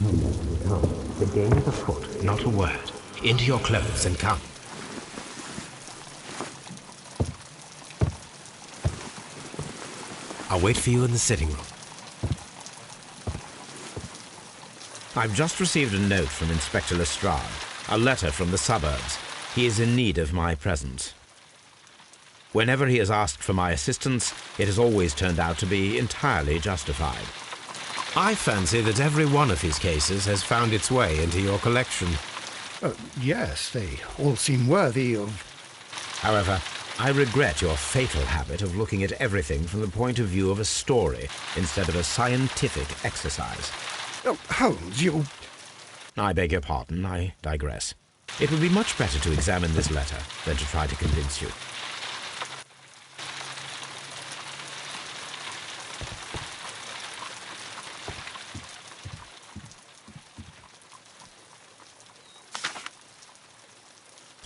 Come, the game is afoot. Not a word. Into your clothes and come. I'll wait for you in the sitting room. I've just received a note from Inspector Lestrade, a letter from the suburbs. He is in need of my presence. Whenever he has asked for my assistance, it has always turned out to be entirely justified. I fancy that every one of his cases has found its way into your collection. Yes, they all seem worthy of... However, I regret your fatal habit of looking at everything from the point of view of a story instead of a scientific exercise. Oh, Holmes, you... I beg your pardon, I digress. It would be much better to examine this letter than to try to convince you.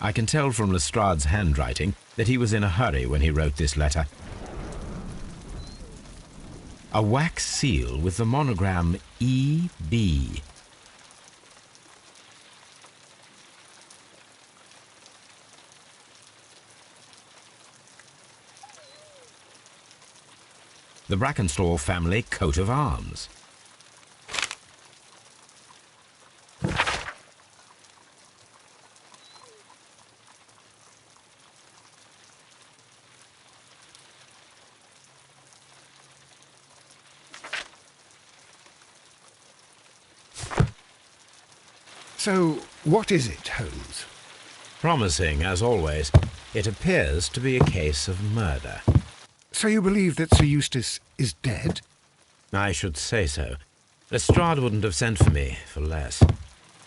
I can tell from Lestrade's handwriting that he was in a hurry when he wrote this letter. A wax seal with the monogram E.B. The Brackenstall family coat of arms. So, what is it, Holmes? Promising, as always. It appears to be a case of murder. So you believe that Sir Eustace is dead? I should say so. Lestrade wouldn't have sent for me for less.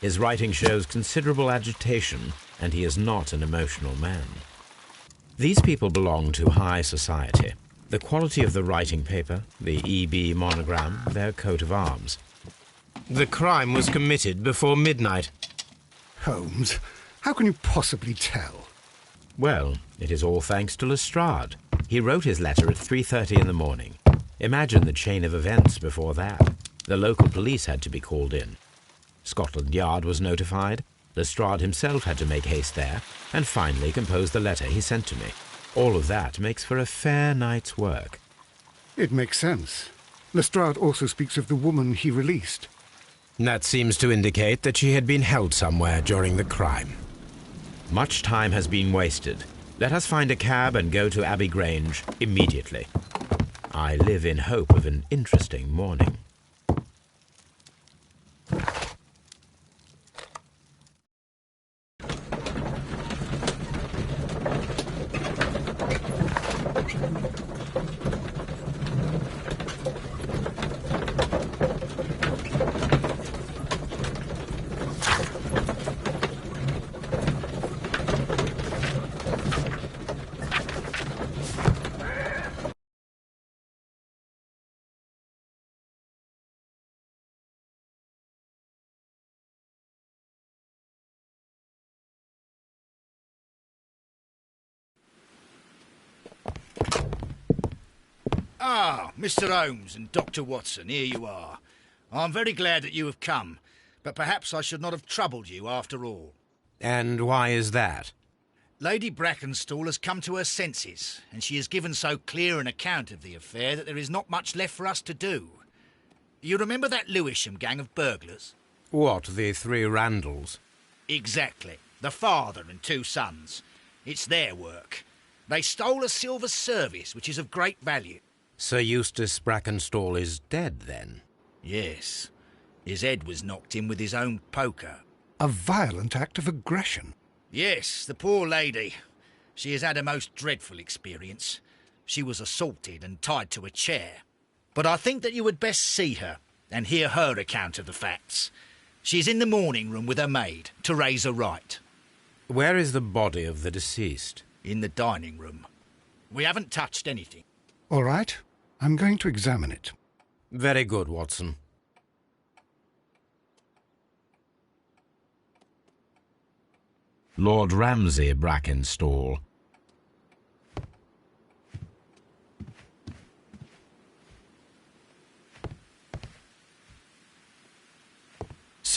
His writing shows considerable agitation, and he is not an emotional man. These people belong to high society. The quality of the writing paper, the E.B. monogram, their coat of arms. The crime was committed before midnight. Holmes, how can you possibly tell? Well, it is all thanks to Lestrade. He wrote his letter at 3:30 in the morning. Imagine the chain of events before that. The local police had to be called in. Scotland Yard was notified. Lestrade himself had to make haste there, and finally compose the letter he sent to me. All of that makes for a fair night's work. It makes sense. Lestrade also speaks of the woman he released. That seems to indicate that she had been held somewhere during the crime. Much time has been wasted. Let us find a cab and go to Abbey Grange immediately. I live in hope of an interesting morning. Ah, Mr. Holmes and Dr. Watson, here you are. I'm very glad that you have come, but perhaps I should not have troubled you after all. And why is that? Lady Brackenstall has come to her senses, and she has given so clear an account of the affair that there is not much left for us to do. You remember that Lewisham gang of burglars? What, the three Randalls? Exactly. The father and two sons. It's their work. They stole a silver service, which is of great value. Sir Eustace Brackenstall is dead, then? Yes. His head was knocked in with his own poker. A violent act of aggression. Yes, the poor lady. She has had a most dreadful experience. She was assaulted and tied to a chair. But I think that you would best see her and hear her account of the facts. She's in the morning room with her maid to raise a right. Where is the body of the deceased? In the dining room. We haven't touched anything. All right, I'm going to examine it. Very good, Watson. Lord Ramsay Brackenstall.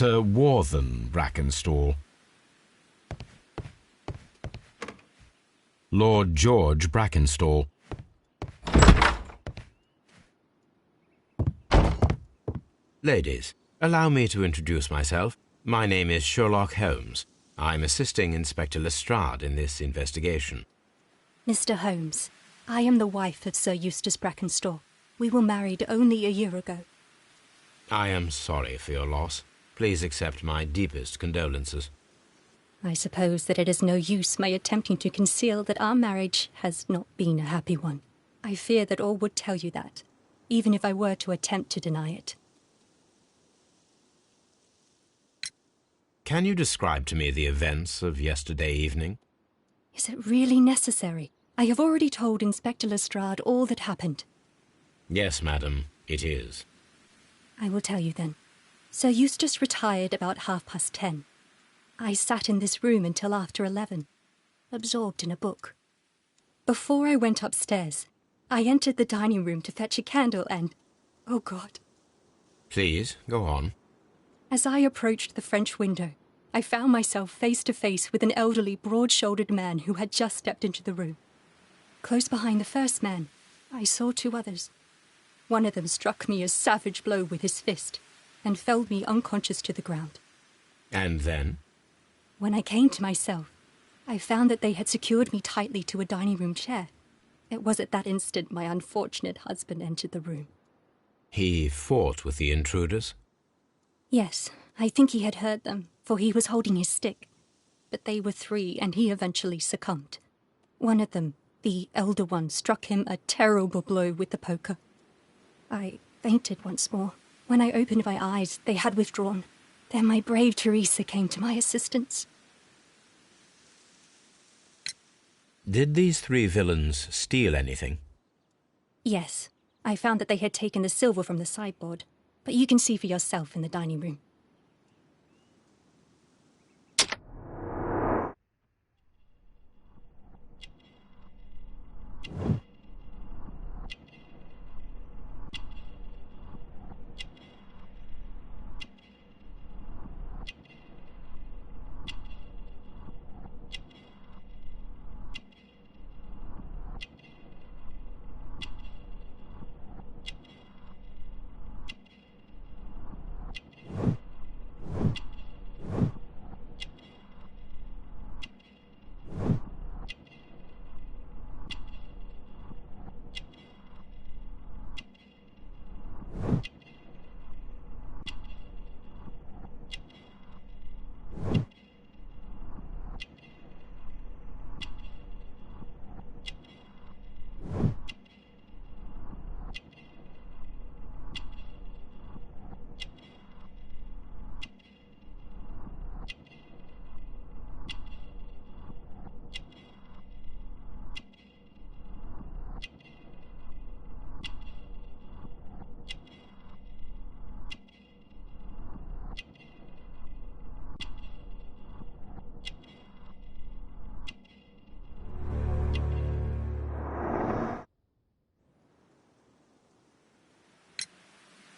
Sir Warthen Brackenstall. Lord George Brackenstall. Ladies, allow me to introduce myself. My name is Sherlock Holmes. I'm assisting Inspector Lestrade in this investigation. Mr. Holmes, I am the wife of Sir Eustace Brackenstall. We were married only a year ago. I am sorry for your loss. Please accept my deepest condolences. I suppose that it is no use my attempting to conceal that our marriage has not been a happy one. I fear that all would tell you that, even if I were to attempt to deny it. Can you describe to me the events of yesterday evening? Is it really necessary? I have already told Inspector Lestrade all that happened. Yes, madam, it is. I will tell you then. Sir Eustace retired about 10:30. I sat in this room until after 11, absorbed in a book. Before I went upstairs, I entered the dining room to fetch a candle and... oh God. Please, go on. As I approached the French window, I found myself face to face with an elderly, broad-shouldered man who had just stepped into the room. Close behind the first man, I saw two others. One of them struck me a savage blow with his fist and felled me unconscious to the ground. And then? When I came to myself, I found that they had secured me tightly to a dining room chair. It was at that instant my unfortunate husband entered the room. He fought with the intruders? Yes, I think he had heard them, for he was holding his stick. But they were three, and he eventually succumbed. One of them, the elder one, struck him a terrible blow with the poker. I fainted once more. When I opened my eyes, they had withdrawn. Then my brave Teresa came to my assistance. Did these three villains steal anything? Yes, I found that they had taken the silver from the sideboard, but you can see for yourself in the dining room.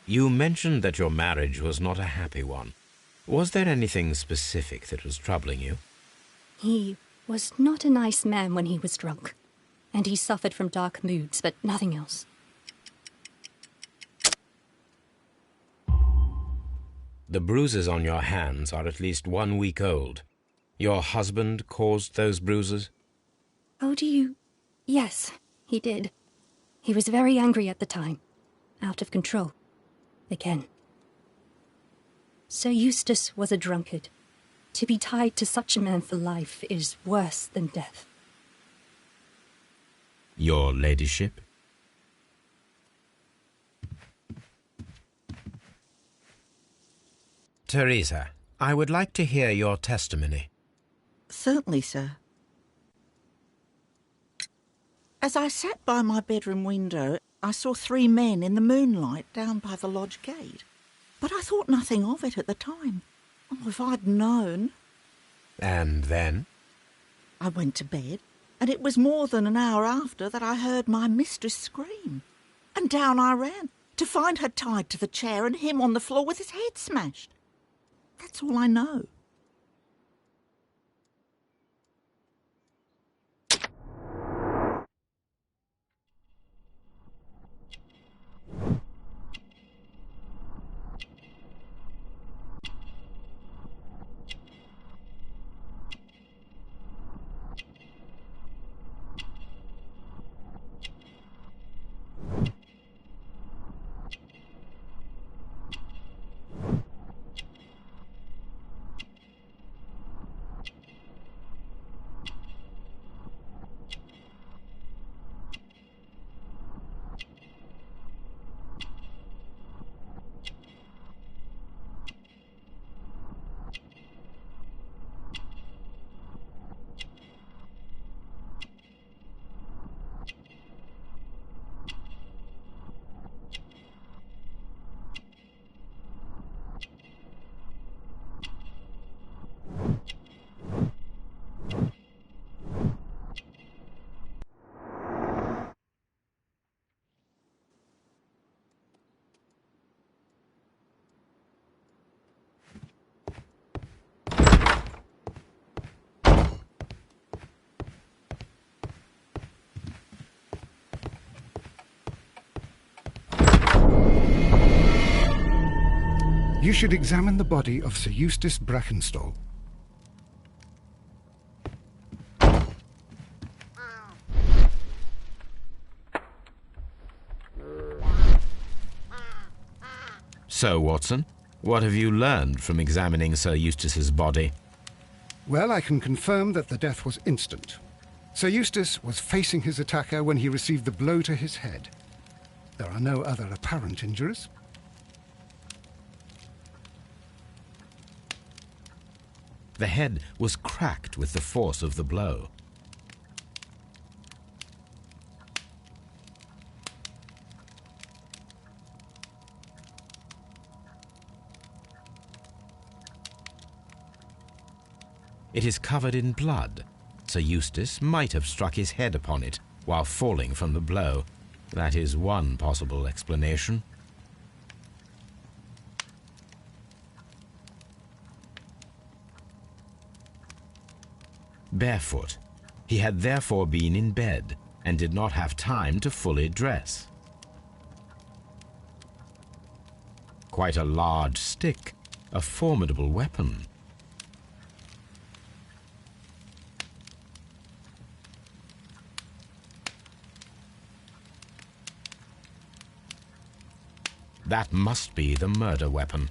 You mentioned that your marriage was not a happy one. Was there anything specific that was troubling you? He was not a nice man when he was drunk, and he suffered from dark moods, but nothing else. The bruises on your hands are at least 1 week old. Your husband caused those bruises? Oh, do you... Yes, he did. He was very angry at the time. Out of control. Again. Sir Eustace was a drunkard. To be tied to such a man for life is worse than death. Your ladyship? Teresa, I would like to hear your testimony. Certainly, sir. As I sat by my bedroom window, I saw 3 men in the moonlight down by the lodge gate. But I thought nothing of it at the time. Oh, if I'd known. And then? I went to bed, and it was more than an hour after that I heard my mistress scream. And down I ran, to find her tied to the chair and him on the floor with his head smashed. That's all I know. You should examine the body of Sir Eustace Brackenstall. So, Watson, what have you learned from examining Sir Eustace's body? Well, I can confirm that the death was instant. Sir Eustace was facing his attacker when he received the blow to his head. There are no other apparent injuries. The head was cracked with the force of the blow. It is covered in blood. Sir Eustace might have struck his head upon it while falling from the blow. That is one possible explanation. Barefoot. He had therefore been in bed and did not have time to fully dress. Quite a large stick, a formidable weapon. That must be the murder weapon.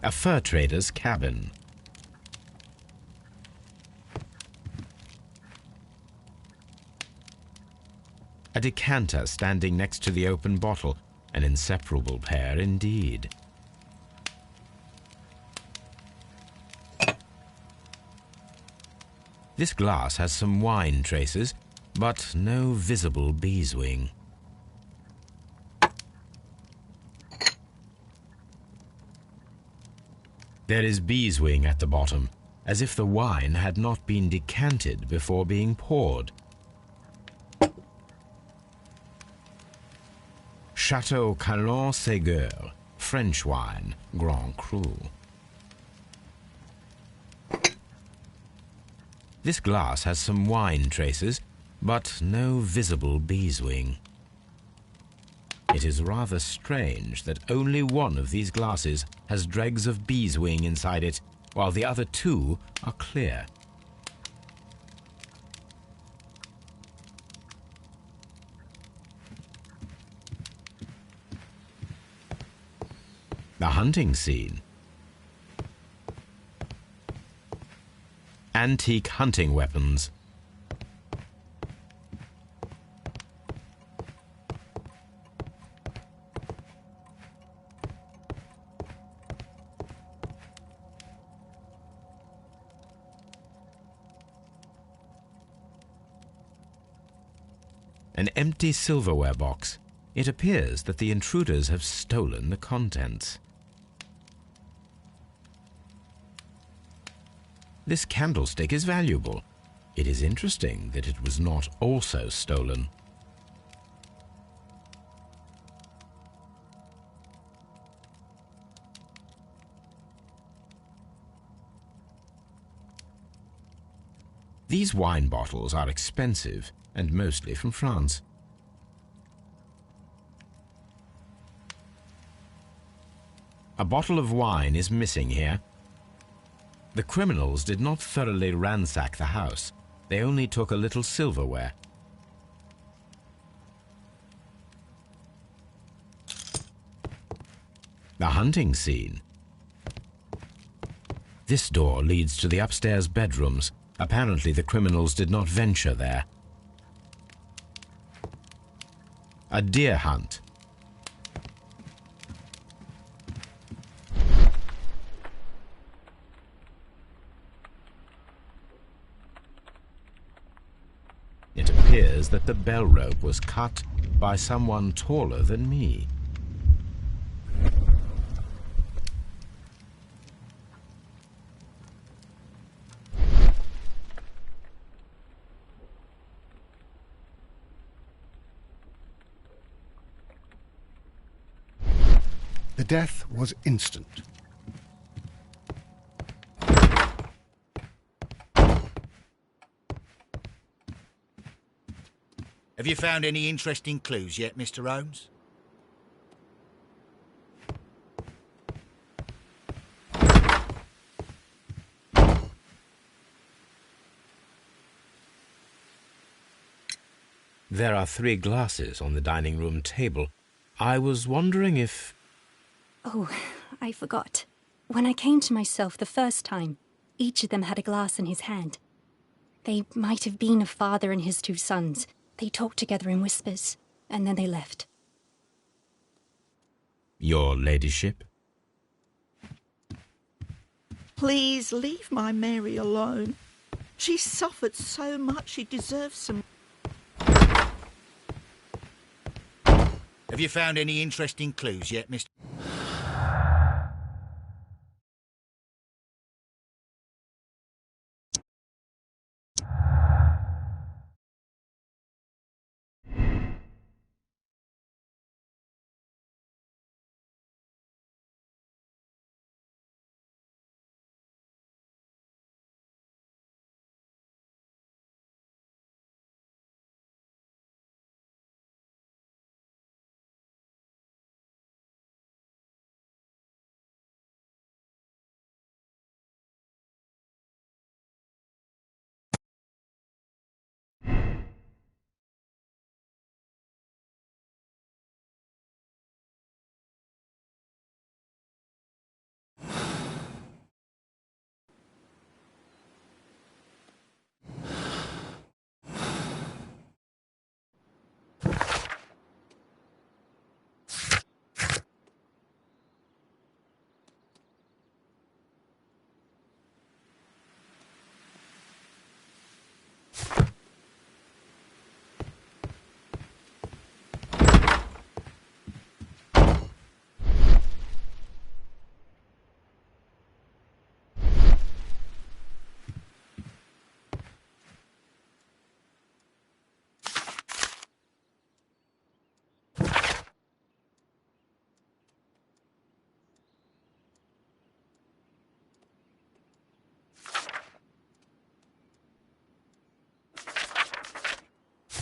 A fur trader's cabin. A decanter standing next to the open bottle, an inseparable pair indeed. This glass has some wine traces, but no visible beeswing. There is beeswing at the bottom, as if the wine had not been decanted before being poured. Chateau Calon-Ségur, French wine, Grand Cru. This glass has some wine traces, but no visible beeswing. It is rather strange that only one of these glasses has dregs of beeswing inside it, while the other two are clear. The hunting scene. Antique hunting weapons. An empty silverware box. It appears that the intruders have stolen the contents. This candlestick is valuable. It is interesting that it was not also stolen. These wine bottles are expensive and mostly from France. A bottle of wine is missing here. The criminals did not thoroughly ransack the house. They only took a little silverware. The hunting scene. This door leads to the upstairs bedrooms. Apparently the criminals did not venture there. A deer hunt. It appears that the bell rope was cut by someone taller than me. The death was instant. Have you found any interesting clues yet, Mr. Holmes? There are 3 glasses on the dining room table. I was wondering if... Oh, I forgot. When I came to myself the first time, each of them had a glass in his hand. They might have been a father and his 2 sons. They talked together in whispers, and then they left. Your ladyship? Please leave my Mary alone. She suffered so much, she deserves some... Have you found any interesting clues yet, Mr.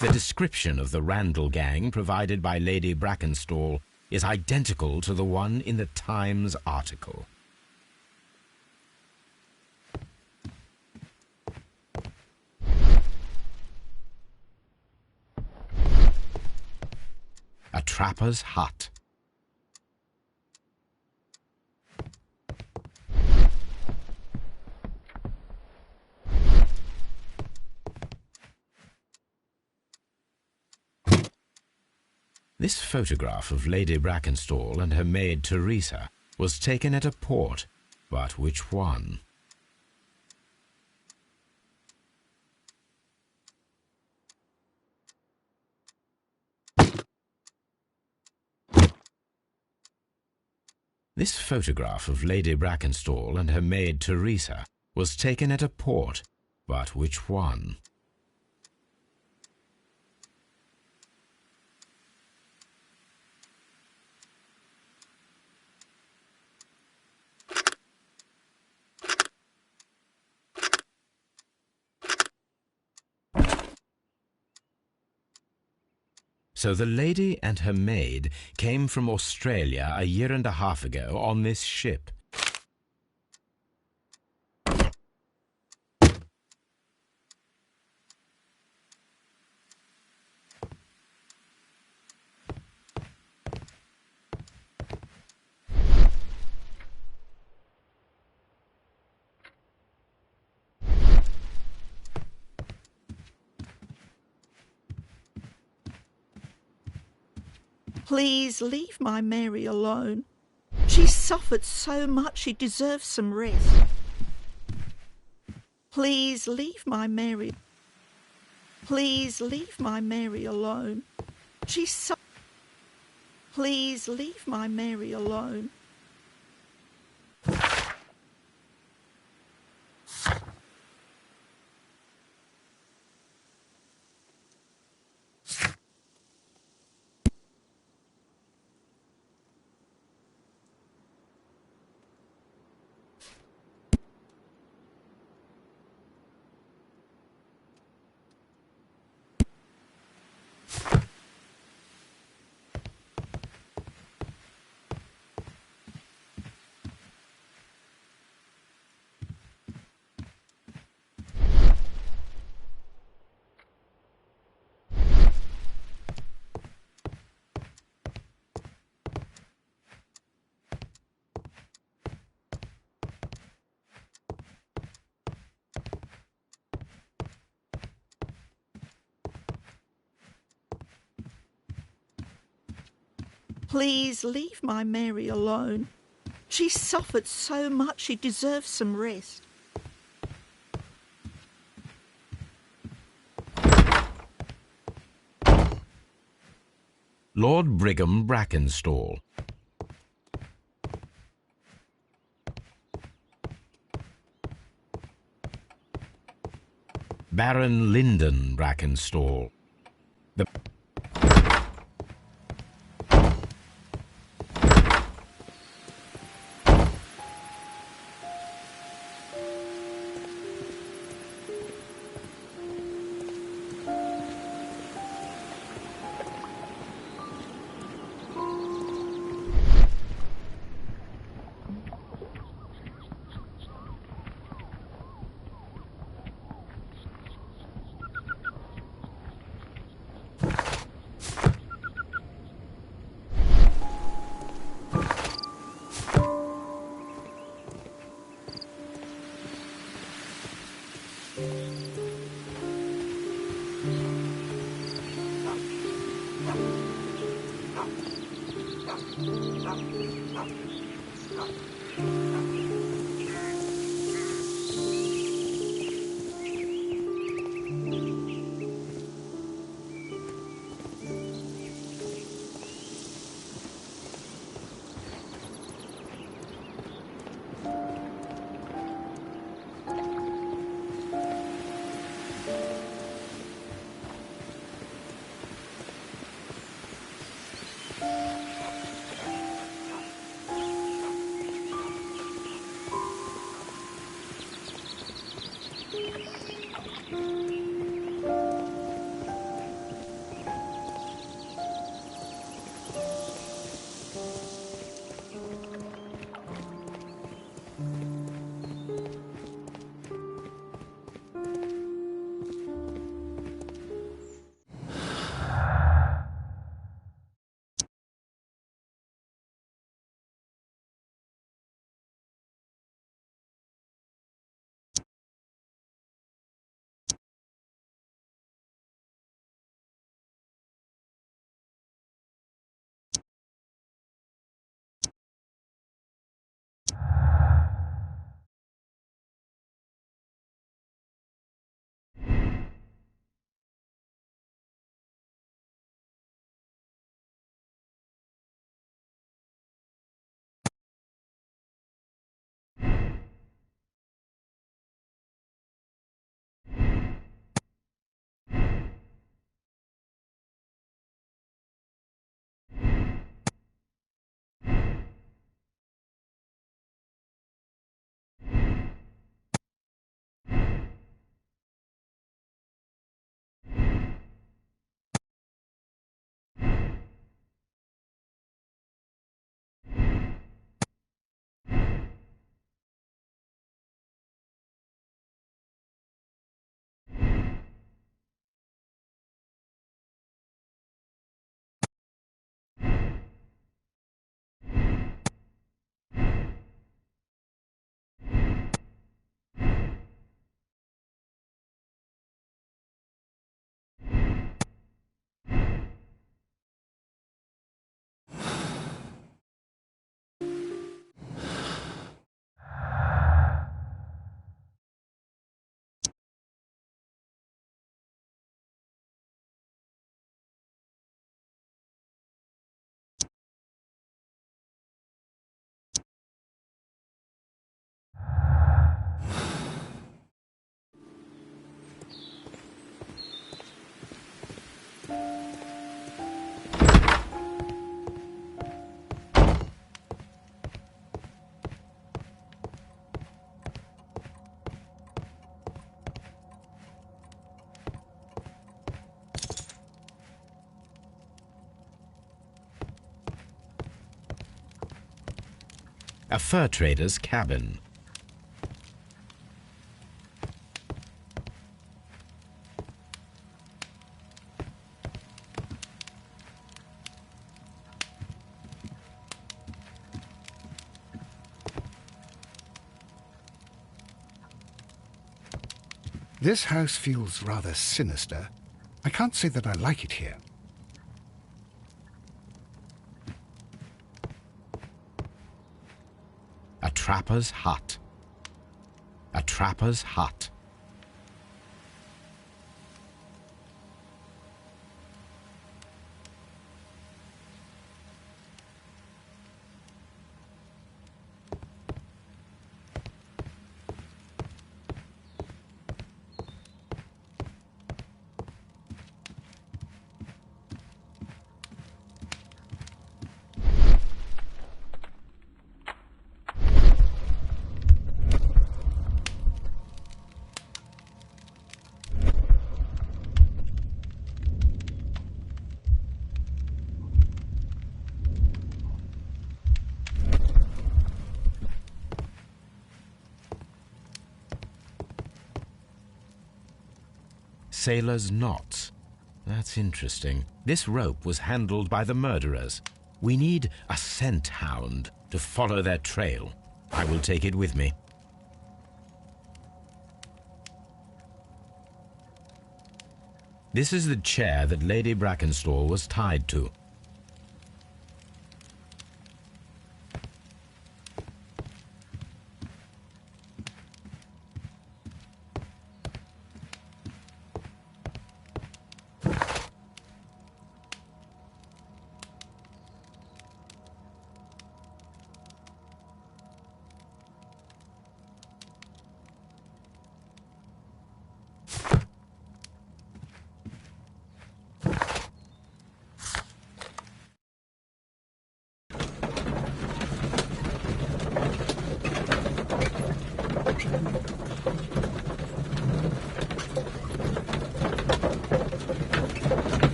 The description of the Randall gang provided by Lady Brackenstall is identical to the one in the Times article. A trapper's hut. This photograph of Lady Brackenstall and her maid Teresa was taken at a port, but which one? This photograph of Lady Brackenstall and her maid Teresa was taken at a port, but which one? So the lady and her maid came from Australia a year and a half ago on this ship. Please leave my Mary alone. She's suffered so much she deserves some rest. Please leave my Mary. Please leave my Mary alone. Please leave my Mary alone. Please leave my Mary alone. She's suffered so much she deserves some rest. Lord Brigham Brackenstall. Baron Lyndon Brackenstall. The A fur trader's cabin. This house feels rather sinister. I can't say that I like it here. A trapper's hut. A trapper's hut. Sailor's knots. That's interesting. This rope was handled by the murderers. We need a scent hound to follow their trail. I will take it with me. This is the chair that Lady Brackenstall was tied to.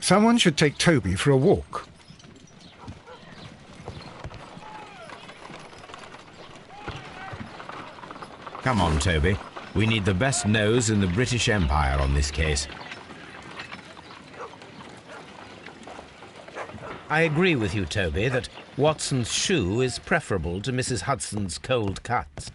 Someone should take Toby for a walk. Come on, Toby. We need the best nose in the British Empire on this case. I agree with you, Toby, that Watson's shoe is preferable to Mrs. Hudson's cold cuts.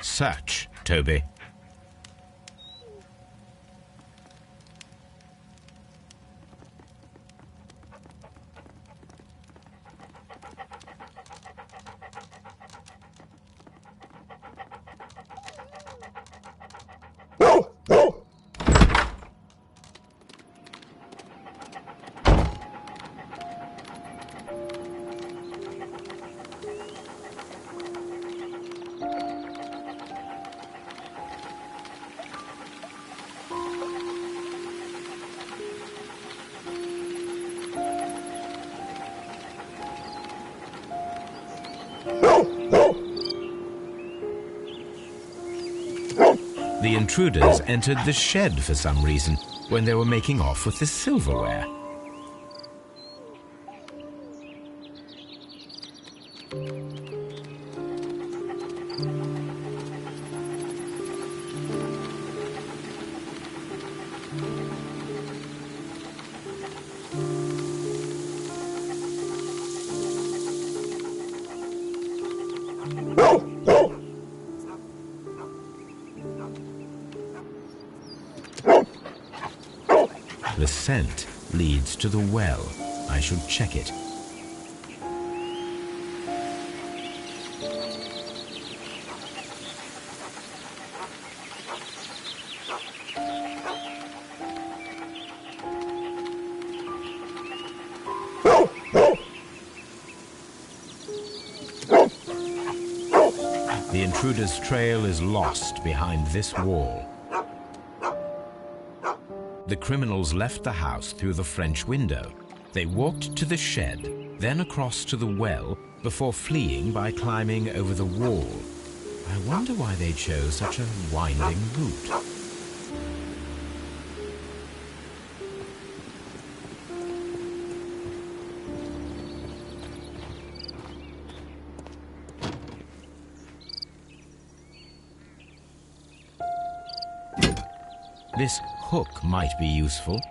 Search, Toby. The intruders entered the shed for some reason when they were making off with the silverware. The scent leads to the well. I should check it. The intruder's trail is lost behind this wall. The criminals left the house through the French window. They walked to the shed, then across to the well, before fleeing by climbing over the wall. I wonder why they chose such a winding route. This hook might be useful.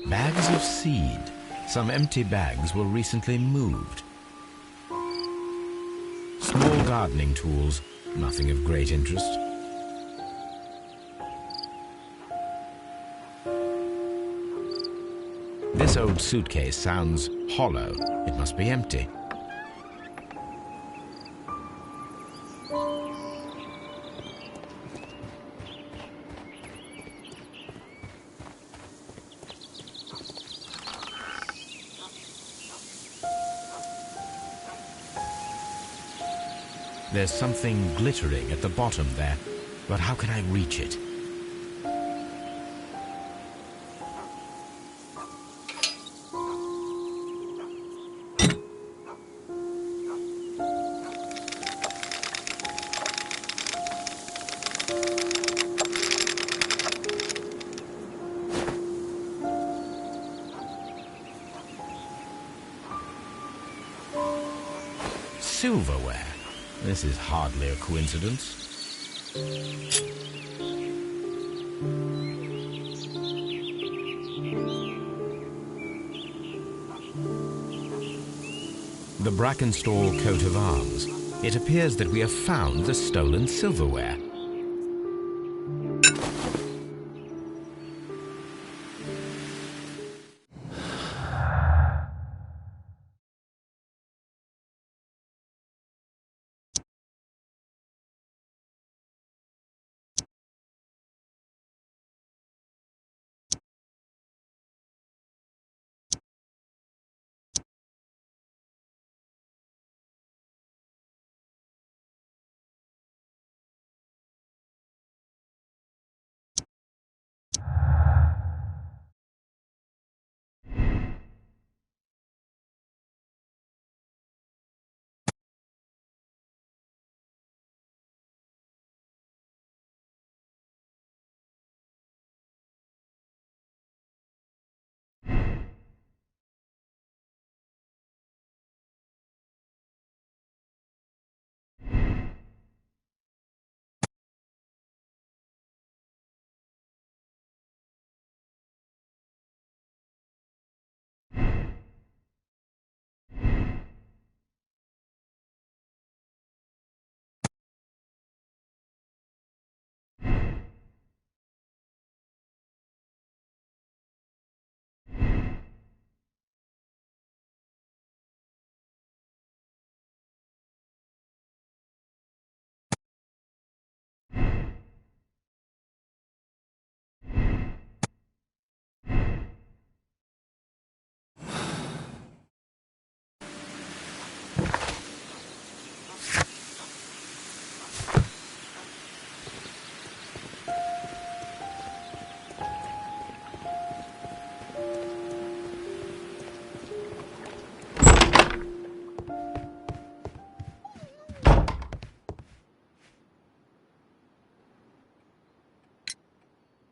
Bags of seed. Some empty bags were recently moved. Small gardening tools, nothing of great interest. This old suitcase sounds hollow. It must be empty. There's something glittering at the bottom there, but how can I reach it? Silverware. This is hardly a coincidence. The Brackenstall coat of arms. It appears that we have found the stolen silverware.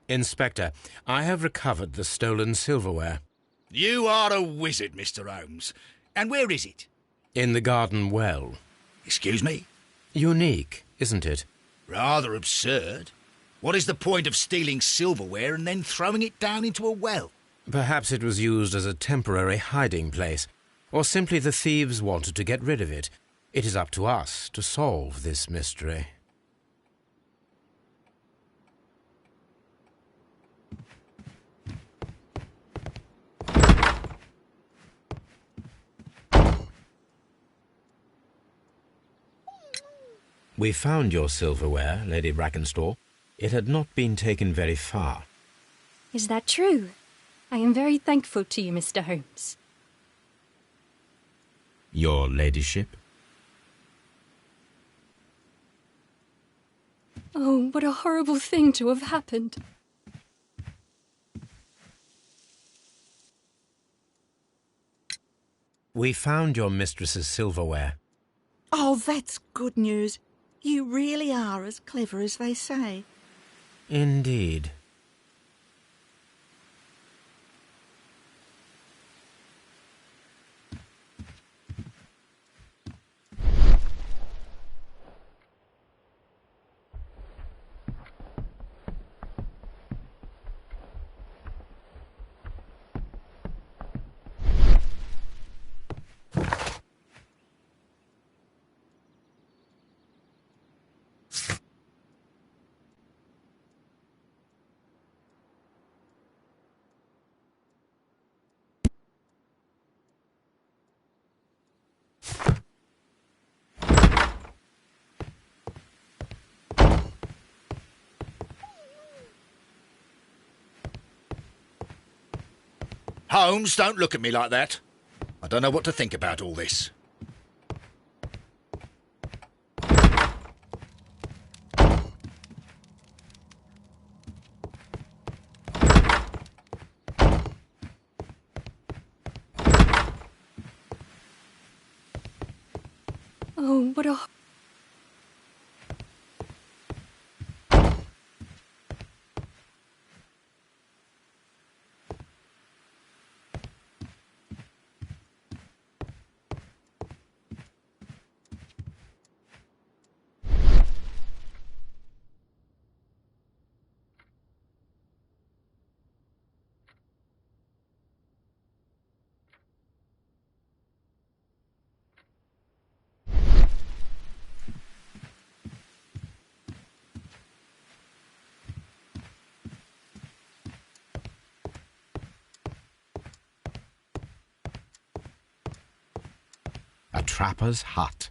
Inspector, I have recovered the stolen silverware. You are a wizard, Mr. Holmes. And where is it? In the garden well. Excuse me? Unique, isn't it? Rather absurd. What is the point of stealing silverware and then throwing it down into a well? Perhaps it was used as a temporary hiding place, or simply the thieves wanted to get rid of it. It is up to us to solve this mystery. We found your silverware, Lady Brackenstall. It had not been taken very far. Is that true? I am very thankful to you, Mr. Holmes. Your ladyship? Oh, what a horrible thing to have happened. We found your mistress's silverware. Oh, that's good news. You really are as clever as they say. Indeed. Holmes, don't look at me like that. I don't know what to think about all this. Oh, what a... A trapper's hut.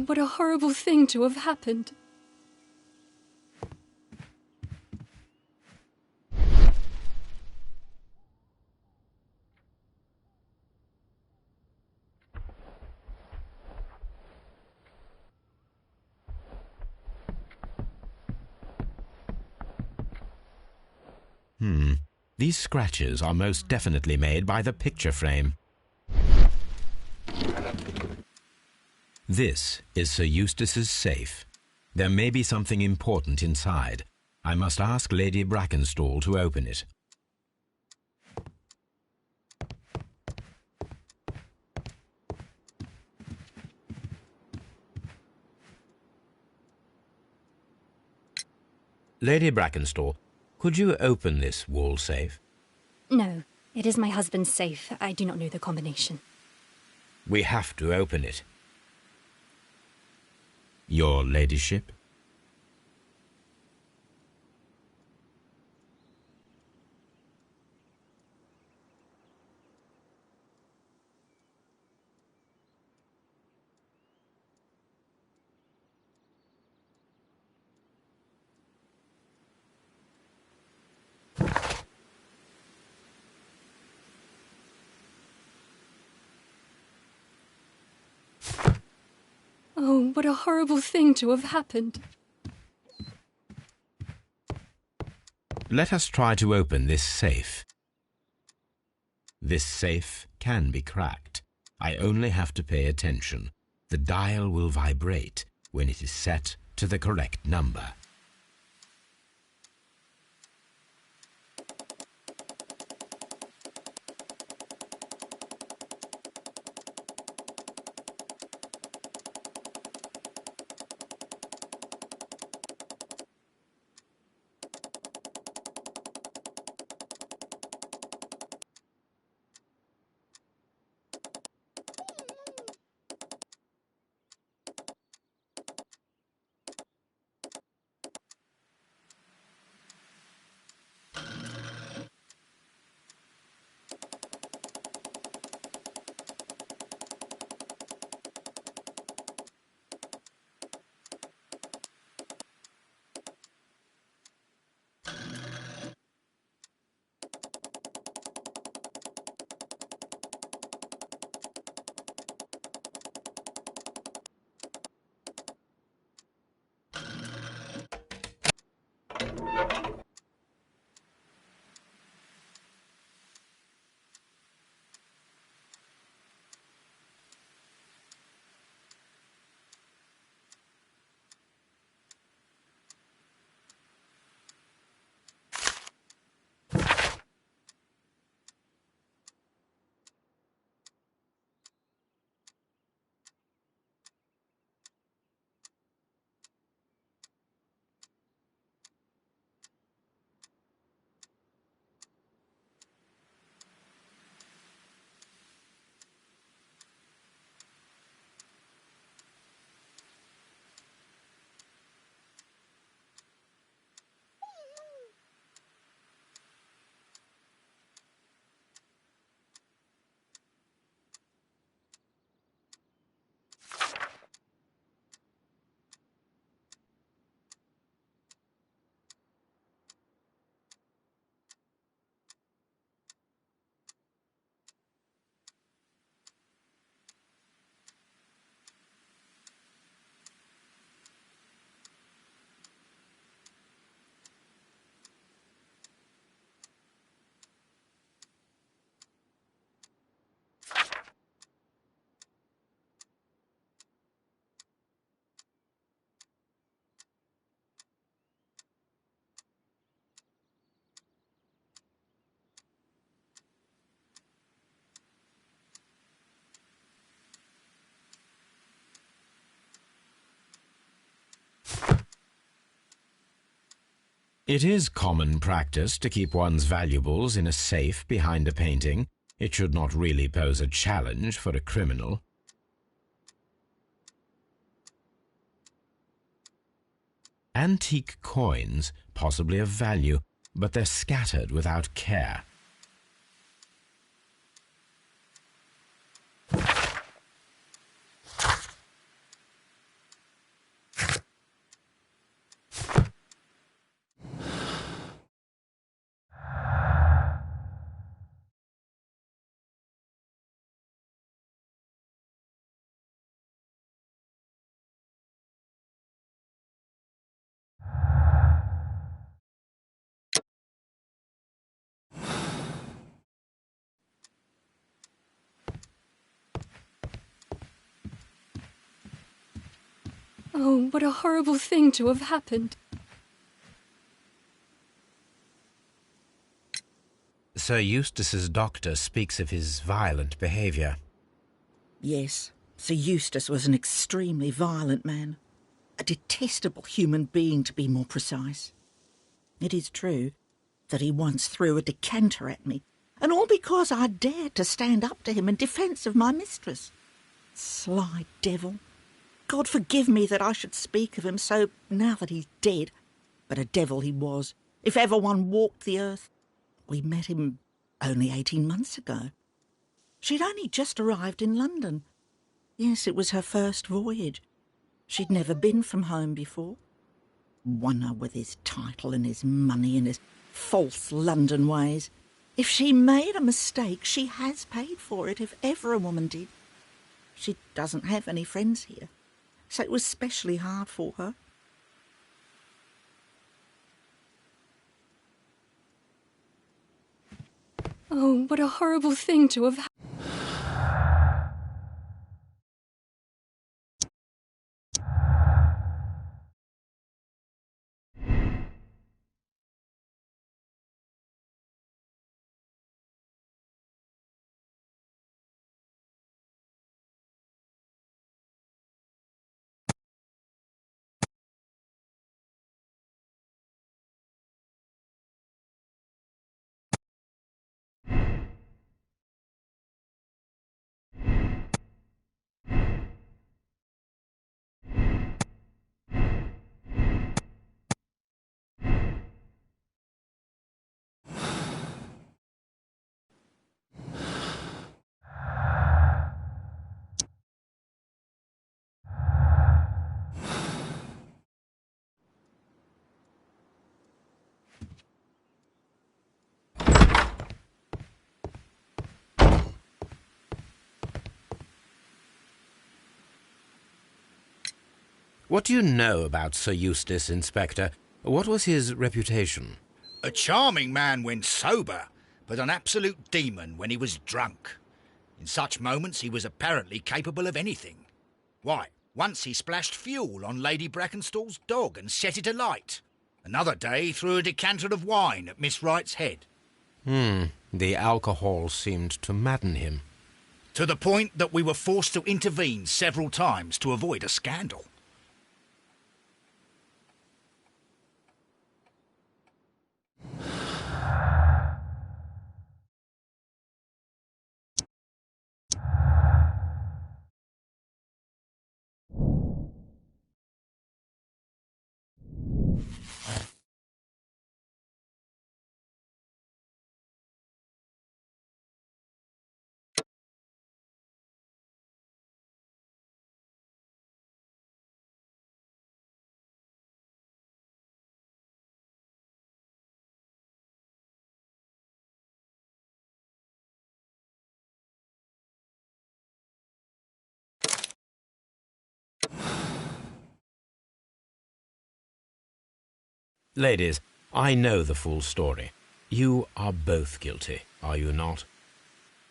what a horrible thing to have happened. These scratches are most definitely made by the picture frame. This is Sir Eustace's safe. There may be something important inside. I must ask Lady Brackenstall to open it. Lady Brackenstall, could you open this wall safe? No, it is my husband's safe. I do not know the combination. We have to open it. Your ladyship? Oh, what a horrible thing to have happened. Let us try to open this safe. This safe can be cracked. I only have to pay attention. The dial will vibrate when it is set to the correct number. It is common practice to keep one's valuables in a safe behind a painting. It should not really pose a challenge for a criminal. Antique coins, possibly of value, but they're scattered without care. Oh, what a horrible thing to have happened. Sir Eustace's doctor speaks of his violent behaviour. Yes, Sir Eustace was an extremely violent man. A detestable human being, to be more precise. It is true that he once threw a decanter at me, and all because I dared to stand up to him in defence of my mistress. Sly devil. God forgive me that I should speak of him so now that he's dead. But a devil he was, if ever one walked the earth. We met him only 18 months ago. She'd only just arrived in London. Yes, it was her first voyage. She'd never been from home before. Wonder with his title and his money and his false London ways. If she made a mistake, she has paid for it, if ever a woman did. She doesn't have any friends here, so it was specially hard for her. Oh, what a horrible thing to have happened. What do you know about Sir Eustace, Inspector? What was his reputation? A charming man when sober, but an absolute demon when he was drunk. In such moments he was apparently capable of anything. Why, once he splashed fuel on Lady Brackenstall's dog and set it alight. Another day he threw a decanter of wine at Miss Wright's head. The alcohol seemed to madden him. To the point that we were forced to intervene several times to avoid a scandal. Ladies, I know the full story. You are both guilty, are you not?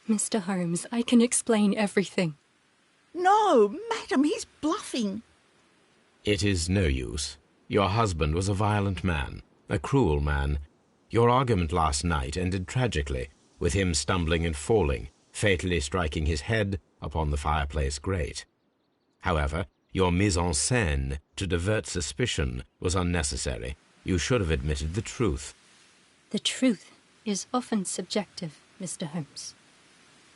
Mr. Holmes, I can explain everything. No, madam, he's bluffing. It is no use. Your husband was a violent man, a cruel man. Your argument last night ended tragically, with him stumbling and falling, fatally striking his head upon the fireplace grate. However, your mise en scène to divert suspicion was unnecessary. You should have admitted the truth. The truth is often subjective, Mr. Holmes.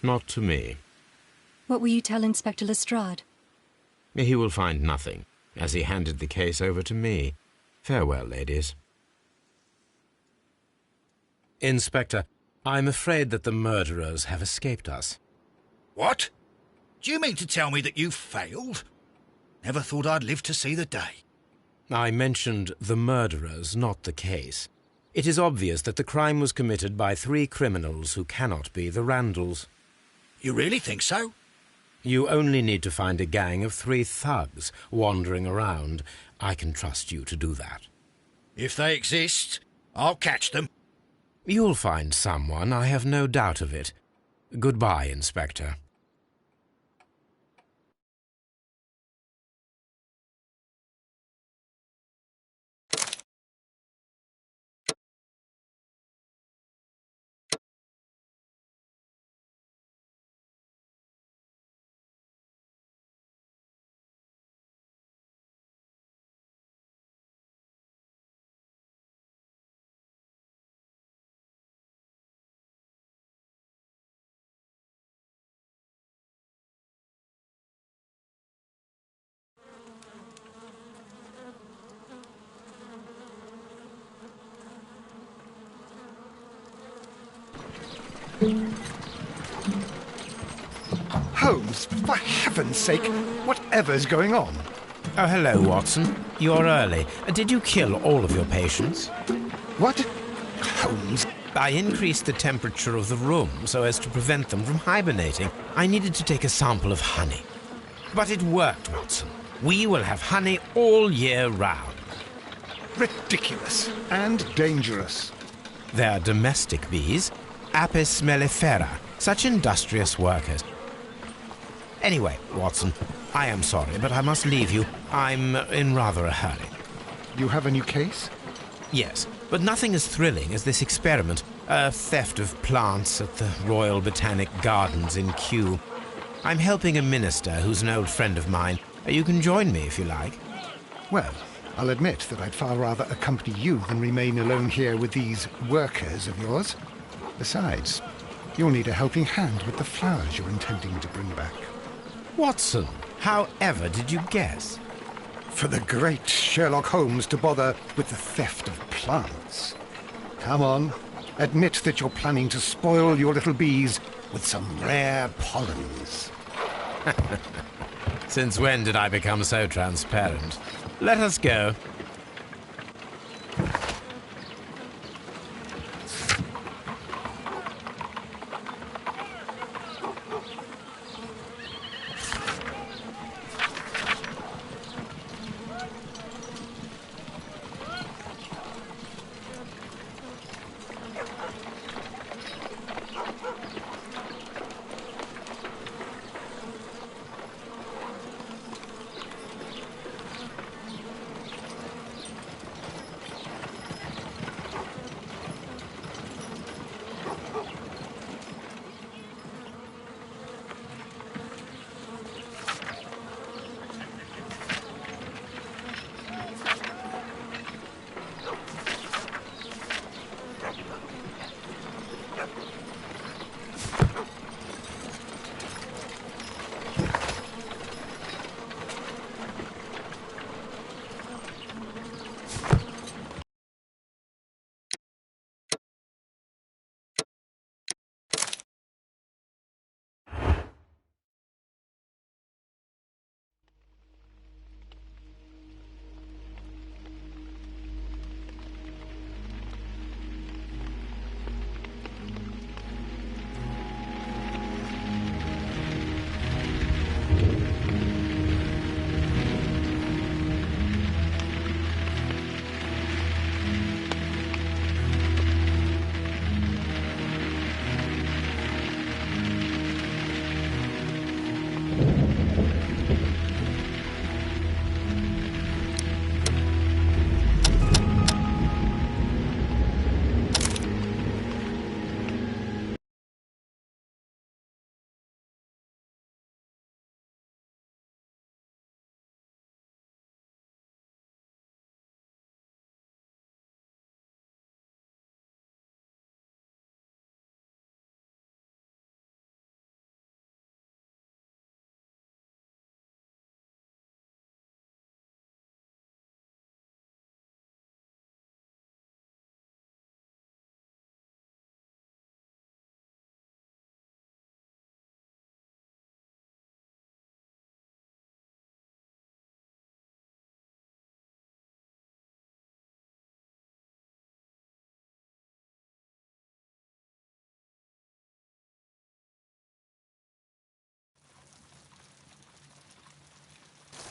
Not to me. What will you tell Inspector Lestrade? He will find nothing, as he handed the case over to me. Farewell, ladies. Inspector, I'm afraid that the murderers have escaped us. What? Do you mean to tell me that you failed? Never thought I'd live to see the day. I mentioned the murderers, not the case. It is obvious that the crime was committed by 3 criminals who cannot be the Randalls. You really think so? You only need to find a gang of 3 thugs wandering around. I can trust you to do that. If they exist, I'll catch them. You'll find someone, I have no doubt of it. Goodbye, Inspector. Holmes, for heaven's sake, whatever's going on? Oh, hello, Watson. You're early. Did you kill all of your patients? What? Holmes, I increased the temperature of the room so as to prevent them from hibernating. I needed to take a sample of honey. But it worked, Watson. We will have honey all year round. ridiculous and dangerous. They're domestic bees, Apis mellifera, such industrious workers. Anyway, Watson, I am sorry, but I must leave you. I'm in rather a hurry. You have a new case? Yes, but nothing as thrilling as this experiment. A theft of plants at the Royal Botanic Gardens in Kew. I'm helping a minister who's an old friend of mine. You can join me if you like. Well, I'll admit that I'd far rather accompany you than remain alone here with these workers of yours. Besides, you'll need a helping hand with the flowers you're intending to bring back. Watson, how ever did you guess? For the great Sherlock Holmes to bother with the theft of plants. Come on, admit that you're planning to spoil your little bees with some rare pollens. Since when did I become so transparent? Let us go.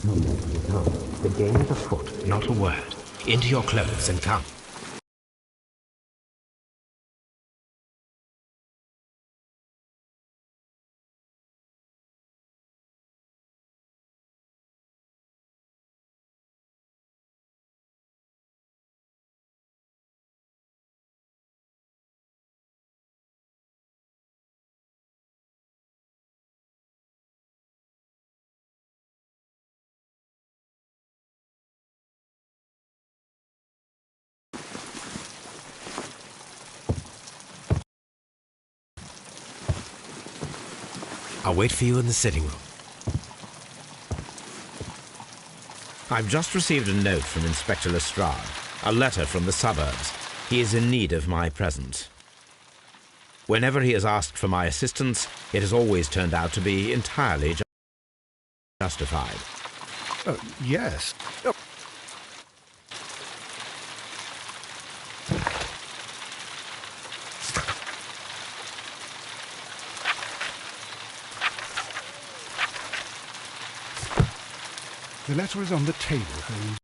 No, the game is afoot, not a word. Into your clothes and come. I'll wait for you in the sitting room. I've just received a note from Inspector Lestrade, a letter from the suburbs. He is in need of my presence. Whenever he has asked for my assistance, it has always turned out to be entirely justified. Oh, yes. Oh. The letter is on the table, Holmes.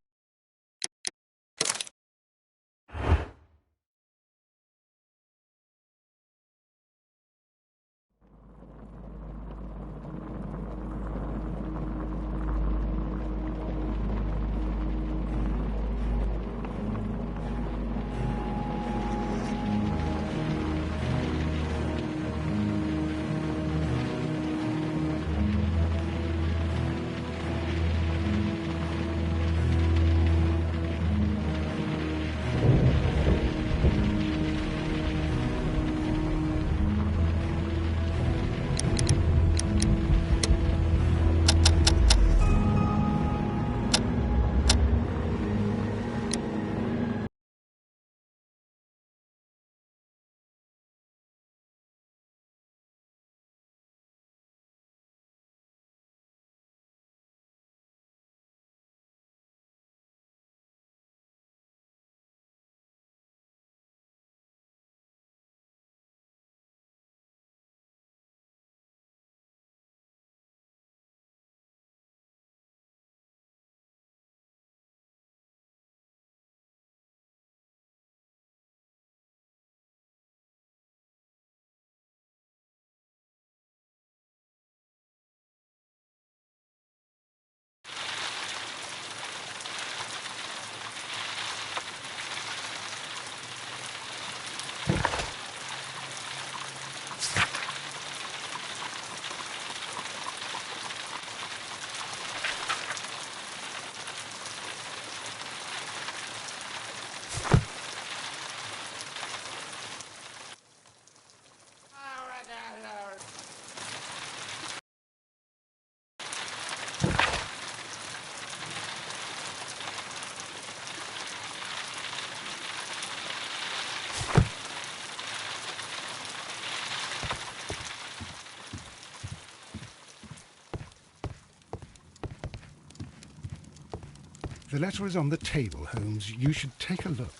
The letter is on the table, Holmes. You should take a look.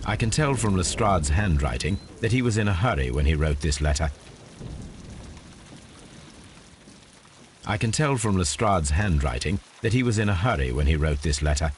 I can tell from Lestrade's handwriting that he was in a hurry when he wrote this letter. I can tell from Lestrade's handwriting that he was in a hurry when he wrote this letter.